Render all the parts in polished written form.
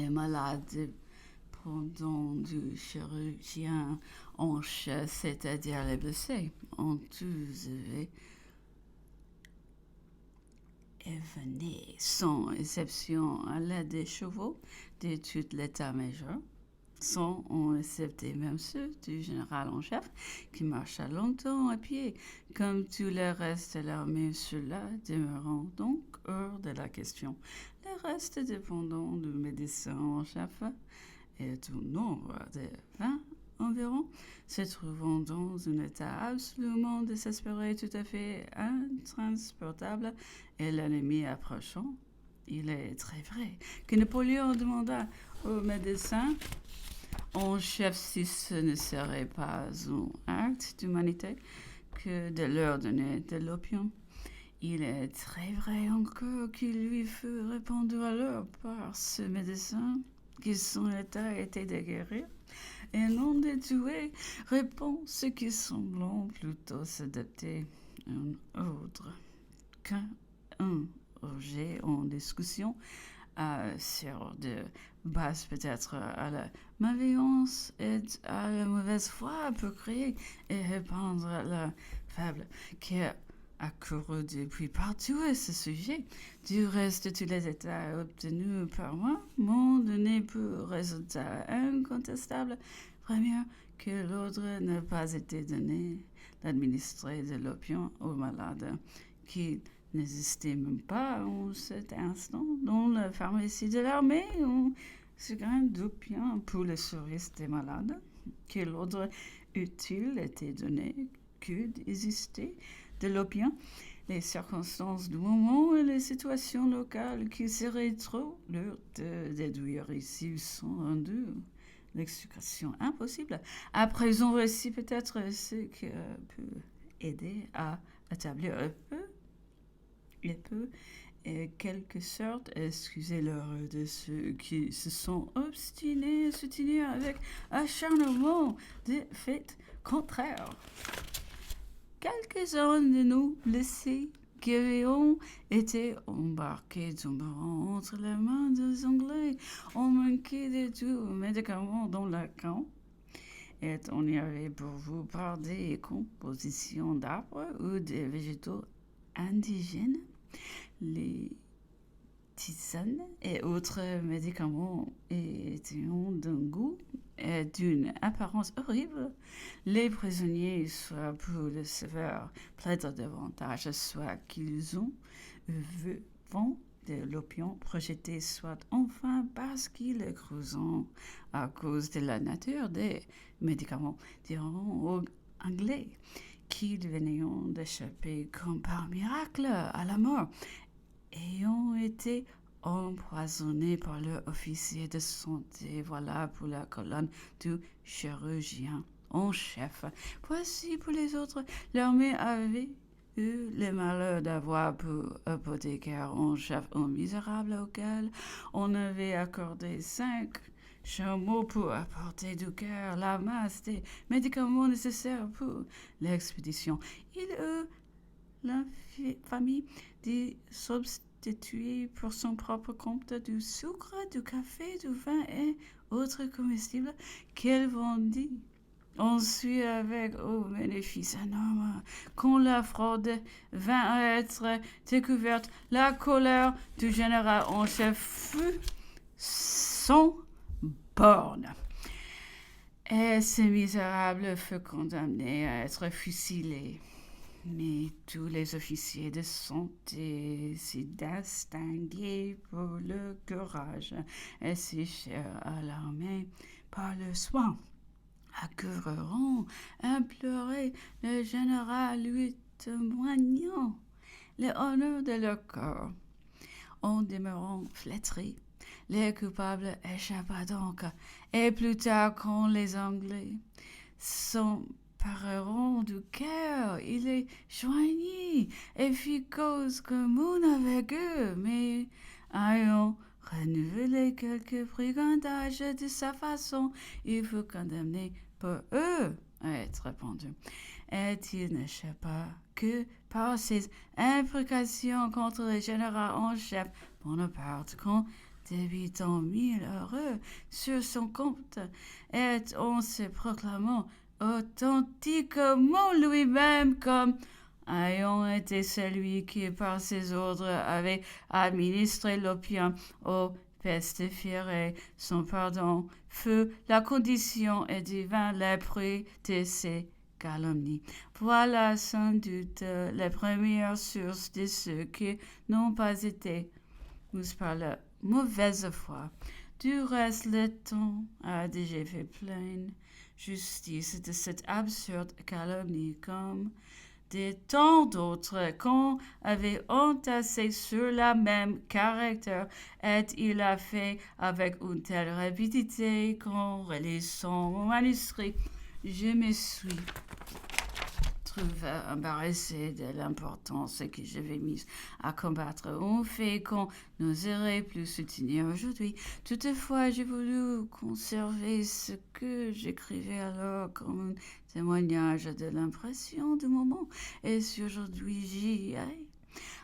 Les malades dépendant du chirurgien en chef, c'est-à-dire les blessés, ont tous évenus, sans exception, à l'aide des chevaux de tout l'état-major, sont en excepté même ceux du général en chef qui marcha longtemps à pied, comme tous les restes de l'armée. Cela demeurant donc hors de la question. Les restes dépendant du médecin en chef et au nombre de 20 environ, se trouvant dans un état absolument désespéré, tout à fait intransportable, et l'ennemi approchant. Il est très vrai que Napoléon demanda au médecin en chef si ce ne serait pas un acte d'humanité que de leur donner de l'opium. Il est très vrai encore qu'il lui fut répondu alors par ce médecin que son état était de guérir et non de tuer, réponse qui semblant plutôt s'adapter à un autre qu'un objet en discussion sur de base peut-être à la malveillance et à la mauvaise foi pour créer et répandre la fable qui a couru depuis partout à ce sujet. Du reste, tous les états obtenus par moi m'ont donné pour résultat incontestable, première, que l'ordre n'a pas été donné d'administrer de l'opium aux malades, qui n'existait même pas en cet instant dans la pharmacie de l'armée un secret d'opium pour le service des malades, que l'ordre utile était donné que d'exister de l'opium, les circonstances du moment et les situations locales qui seraient trop lourdes de déduire ici sont rendues l'explication impossible. À présent, voici peut-être ce qui peut aider à établir et quelque sorte, excusez-leur de ceux qui se sont obstinés à soutenir avec acharnement des faits contraires. Quelques-uns de nous blessés qui avaient été embarqués tombant entre les mains des Anglais ont manqué de tout médicament dans le camp. Et on y avait pour vous par des compositions d'arbres ou des végétaux indigènes, les tisanes et autres médicaments étaient d'un goût et d'une apparence horrible. Les prisonniers, soit pour le sévère plaident davantage, soit qu'ils ont vu vent de l'opium projeté, soit enfin parce qu'ils creusent à cause de la nature des médicaments, diront aux Anglais, qu'ils venaient d'échapper comme par miracle à la mort, ayant été empoisonnés par leur officier de santé. Voilà pour la colonne du chirurgien en chef. Voici pour les autres. L'armée avait eu le malheur d'avoir pour apothicaire en chef un misérable auquel on avait accordé 5 chameaux pour apporter du cœur la masse des médicaments nécessaires pour l'expédition. Il eut l'infamie de substituer pour son propre compte du sucre, du café, du vin et autres comestibles qu'elle vendit ensuite avec bénéfice énorme. Quand la fraude vint à être découverte, la colère du général en chef fut sans borne. Et ces misérables furent condamnés à être fusillés. Mais tous les officiers de santé s'y distinguaient pour leur courage et si chers à l'armée par le soin. Accoururent implorer le général lui témoignant l'honneur de leur corps. En demeurant flétris, les coupables échappa donc, et plus tard quand les Anglais s'empareront du cœur, il les joignit et fit cause commune avec eux, mais ayant renouvelé quelques brigandages de sa façon, il fut condamné pour eux à être pendu. Et il n'échappa que par ses imprécations contre le général en chef Bonaparte, quand débitant 1000 heureux sur son compte, et en se proclamant authentiquement lui-même comme ayant été celui qui, par ses ordres, avait administré l'opium aux pestiférés. Son pardon fut la condition et divin le prix de ses calomnies. Voilà sans doute les premières sources de ceux qui n'ont pas été mus par la mauvaise foi. Du reste, le temps a déjà fait pleine justice de cette absurde calomnie comme de tant d'autres qu'on avait entassé sur la même caractère, et il a fait avec une telle rapidité qu'en relisant mon manuscrit, je me suis trouvé embarrassé de l'importance que j'avais mise à combattre un fait qu'on n'oserait plus soutenir aujourd'hui. Toutefois, j'ai voulu conserver ce que j'écrivais alors comme un témoignage de l'impression du moment, et si aujourd'hui j'y ai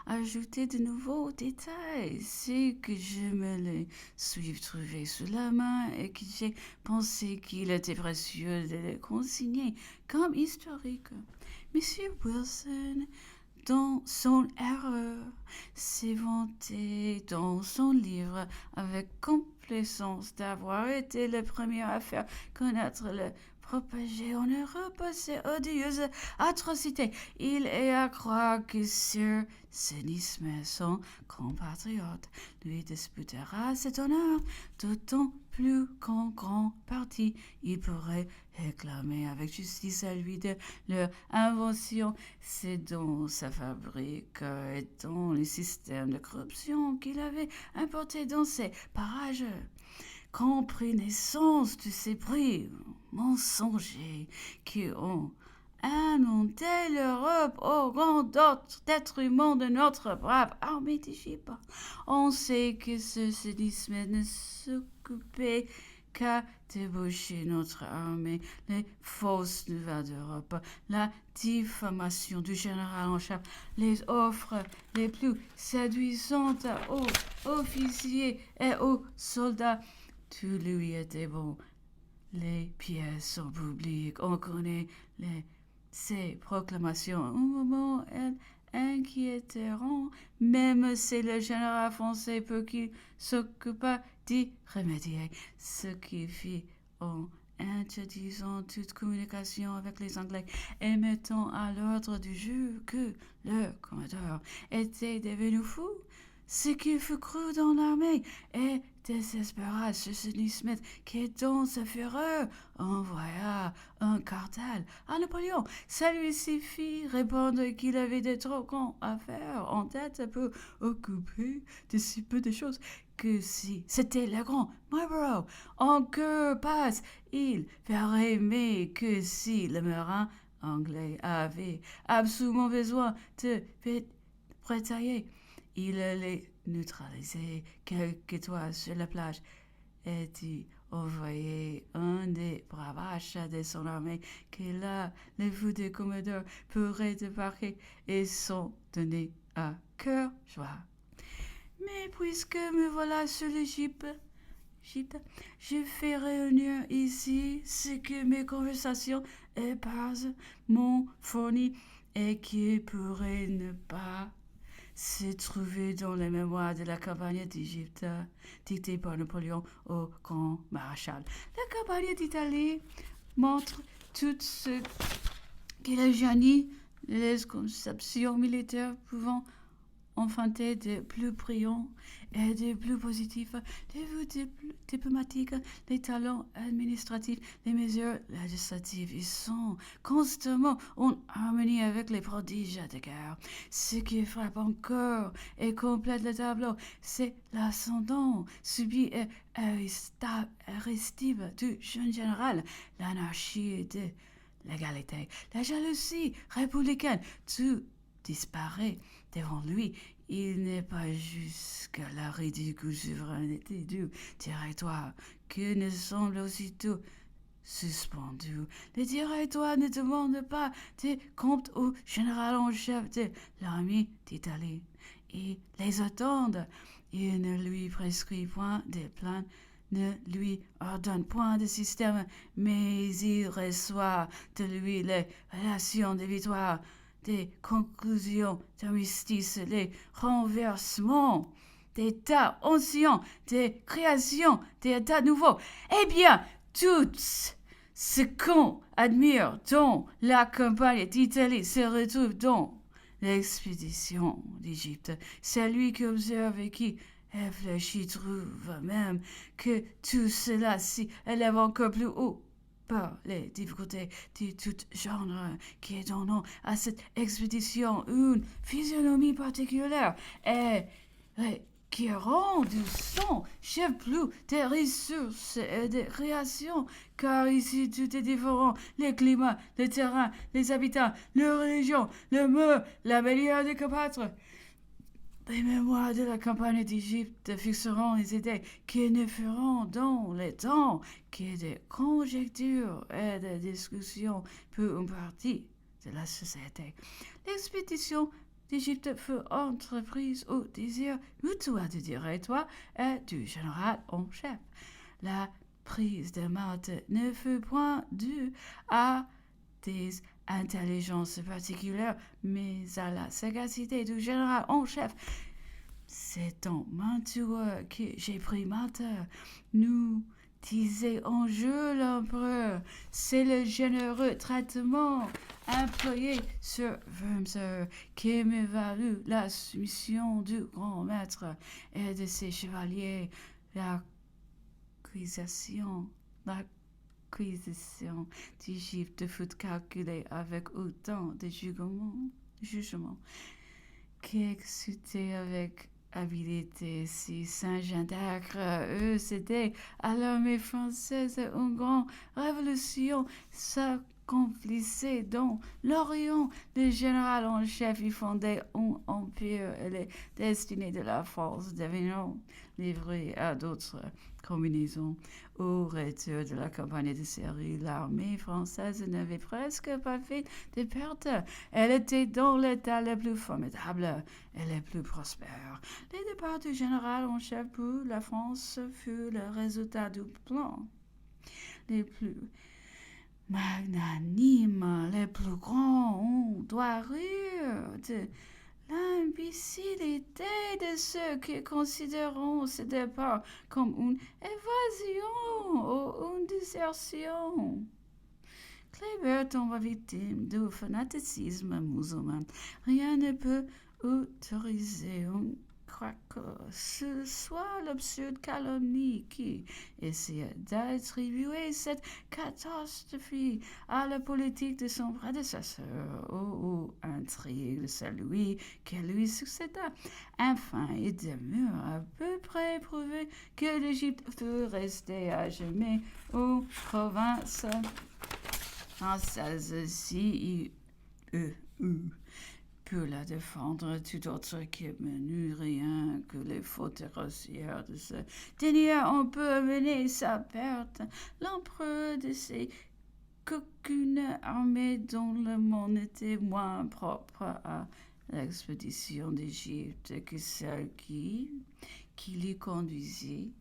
ajouté de nouveaux détails, c'est que je me les suis trouvé sous la main et que j'ai pensé qu'il était précieux de les consigner comme historiques. Monsieur Wilson, dans son erreur, s'est vanté dans son livre avec complaisance d'avoir été le premier à faire connaître le propager en Europe ces odieuses atrocités. Il est à croire que Sir Cynisme, son compatriote, lui disputera cet honneur, d'autant plus qu'en grand partie il pourrait réclamer avec justice à lui de leur invention. C'est dans sa fabrique et dans le système de corruption qu'il avait importé dans ces parages qu'ont pris naissance de ces prix mensongers qui ont inondé l'Europe au rang d'autres détriment de notre brave armée d'Égypte. On sait que ce cynisme ne s'occupait qu'à débaucher notre armée, les fausses nouvelles d'Europe, la diffamation du général en chef, les offres les plus séduisantes aux officiers et aux soldats. Tout lui était bon. Les pièces sont publiques. On connaît ses proclamations. Un moment, elles inquiéteront, même si le général français peut qu'il s'occupa d'y remédier. Ce qu'il fit en interdisant toute communication avec les Anglais et mettant à l'ordre du jeu que le commandeur était devenu fou. Ce qui fut cru dans l'armée et désespéra Cecily Smith qui, dans sa fureur, envoya un cartel à Napoléon. Celui-ci fit répondre qu'il avait de trop grands affaires en tête pour occuper de si peu de choses, que si c'était le grand Marlborough en cœur passe, il verrait, mais que si le marin anglais avait absolument besoin de prétailler, il allait neutraliser quelques toits sur la plage et y envoyer un des bravaches de son armée que là, les fous des commodores pourraient débarquer et s'en donner à cœur joie. Mais puisque me voilà sur l'Égypte, je fais réunir ici ce que mes conversations éparses m'ont fourni et qui pourrait ne pas se trouver dans les mémoires de la campagne d'Égypte, dictée par Napoléon au grand maréchal. La campagne d'Italie montre tout ce que le génie, les conceptions militaires pouvant enfanter de plus brillants et de plus positifs, les vues diplomatiques, les talents administratifs, les mesures législatives. Ils sont constamment en harmonie avec les prodiges de guerre. Ce qui frappe encore et complète le tableau, c'est l'ascendant subi et irrésistible du jeune général, l'anarchie de l'égalité, la jalousie républicaine, tout disparaît devant lui. Il n'est pas jusqu'à la ridicule souveraineté du territoire que ne semble aussitôt suspendu. Le directoire ne demande pas de compte au général en chef de l'armée d'Italie. Ils les attendent Il ne lui prescrit point des plans, ne lui ordonne point de système, mais il reçoit de lui les relations de victoire, des conclusions d'armistice, les renversements d'états anciens, des créations d'états nouveaux. Eh bien, tout ce qu'on admire dans la campagne d'Italie se retrouve dans l'expédition d'Égypte. C'est lui qui observe et qui réfléchit, trouve même que tout cela s'y élève encore plus haut par les difficultés de tout genre qui donnent à cette expédition une physionomie particulière et qui rend du son chef plus des ressources et des créations, car ici tout est différent. Les climats, le terrain, les habitants, les religions, le mot, la manière de combattre. Les mémoires de la campagne d'Égypte fixeront les idées qui ne feront dans les temps que des conjectures et des discussions pour une partie de la société. L'expédition d'Égypte fut entreprise au désir mutuel du directoire et du général en chef. La prise de Malte ne fut point due à des intelligences particulières, mais à la sagacité du général en chef. C'est en Mantua que j'ai pris Malte. Nous disait en jeu l'empereur. C'est le généreux traitement employé sur Wormser qui me valut la soumission du grand maître et de ses chevaliers. L'acquisition d'Égypte fut calculée avec autant de jugement qu'exécuté avec habileté. Si Saint-Jean d'Acre, eux, c'était à l'armée française une grande révolution s'accomplissait dans l'Orient. Le général en chef y fondait un empire et les destinées de la France devenant livrées à d'autres combinaisons. Au retour de la campagne de Syrie, l'armée française n'avait presque pas fait de pertes. Elle était dans l'état le plus formidable et le plus prospère. Le départ du général en chef pour la France fut le résultat du plan les plus magnanimes, les plus grands. On doit rire de l'imbécilité de ceux qui considéreront ce départ comme une évasion ou une désertion. Kléber tomba victime du fanaticisme musulman. Rien ne peut autoriser quoi que ce soit l'absurde calomnie qui essayait d'attribuer cette catastrophe à la politique de son prédécesseur ou intrigue de celui qui lui succéda. Enfin, il demeure à peu près prouvé que l'Égypte fut restée à jamais aux provinces françaises si pour la défendre, tout autre qui menu rien que les fautes grossières de ce dernier, on peut amener sa perte. L'empereur de ces qu'aucune armée dont le monde était moins propre à l'expédition d'Égypte que celle qui l'y conduisit.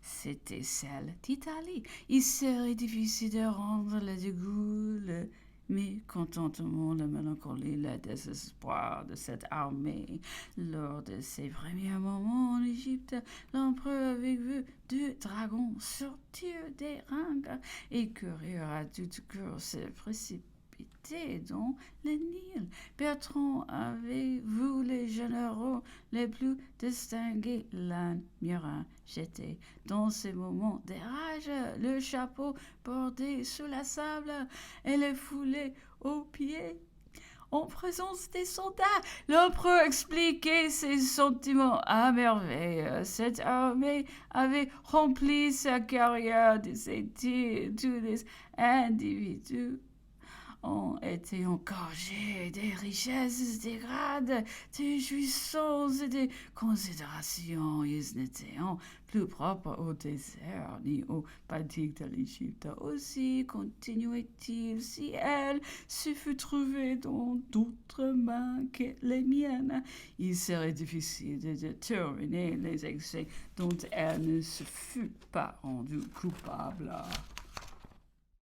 C'était celle d'Italie. Il serait difficile de rendre le dégoût, le mécontentement, la mélancolie, le désespoir de cette armée. Lors de ses premiers moments en Égypte, l'empereur avait vu deux dragons sortir des rangs et courir à toute course se précipiter dans le Nil. Bertrand avait vu les généraux les plus distingués l'admirant jeter dans ces moments de rage le chapeau bordé sous la sable et le foulé aux pieds. En présence des soldats, l'empereur expliquait ses sentiments à merveille. Cette armée avait rempli sa carrière de ces tirs tous les individus ont été engorgés des richesses, des grades, des jouissances et des considérations. Ils n'étaient plus propres au désert ni aux pratiques de l'Égypte. Aussi continuait-il, si elle se fût trouvée dans d'autres mains que les miennes, il serait difficile de déterminer les excès dont elle ne se fût pas rendue coupable.